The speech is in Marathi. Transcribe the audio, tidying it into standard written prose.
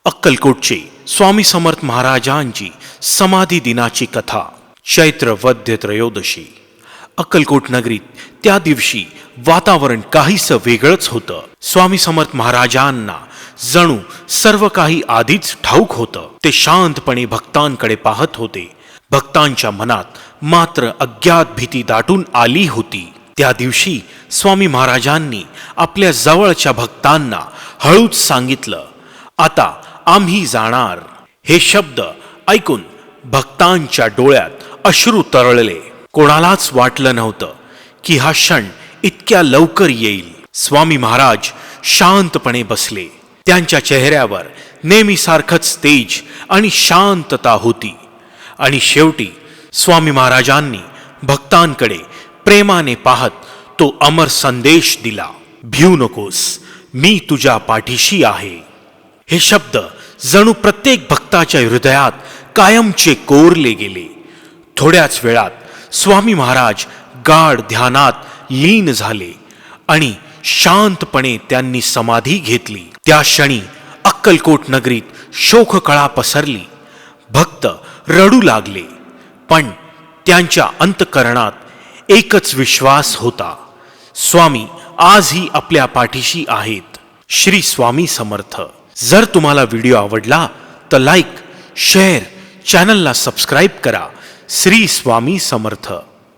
अक्कलकोटचे स्वामी समर्थ महाराजांची समाधी दिनाची कथा। चैत्र वद्य त्रयोदशी। अक्कलकोट नगरीत त्या दिवशी वातावरण काहीसं वेगळंच होतं। स्वामी समर्थ महाराजांना जणू सर्व काही आधीच ठाऊक होतं। ते शांतपणे भक्तांकडे पाहत होते। भक्तांच्या मनात मात्र अज्ञात भीती दाटून आली होती। त्या दिवशी स्वामी महाराजांनी आपल्या जवळच्या भक्तांना हळूच सांगितलं, आता आम्ही जाणार। हे शब्द ऐकून भक्तांच्या डोळ्यात अश्रू तरळले। कोणालाच वाटलं नव्हतं की हा क्षण इतक्या लवकर येईल। स्वामी महाराज शांतपणे बसले। त्यांच्या चेहऱ्यावर नेहमीसारखंच तेज आणि शांतता होती। आणि शेवटी स्वामी महाराजांनी भक्तांकडे प्रेमाने पाहत तो अमर संदेश दिला, भिऊ नकोस, मी तुझ्या पाठीशी आहे। हे शब्द जणू प्रत्येक भक्ताच्या हृदयात कायमचे कोरले गेले। थोड्याच वेळात स्वामी महाराज गाढ ध्यानात लीन झाले आणि शांतपणे त्यांनी समाधी घेतली। त्या क्षणी अक्कलकोट नगरीत शोककळा पसरली। भक्त रडू लागले, पण त्यांच्या अंतःकरणात एकच विश्वास होता, स्वामी आजही आपल्या पाठीशी आहेत। श्री स्वामी समर्थ। जर तुम्हाला व्हिडिओ आवडला तर लाईक, शेअर, चॅनलला सबस्क्राईब करा। श्री स्वामी समर्थ।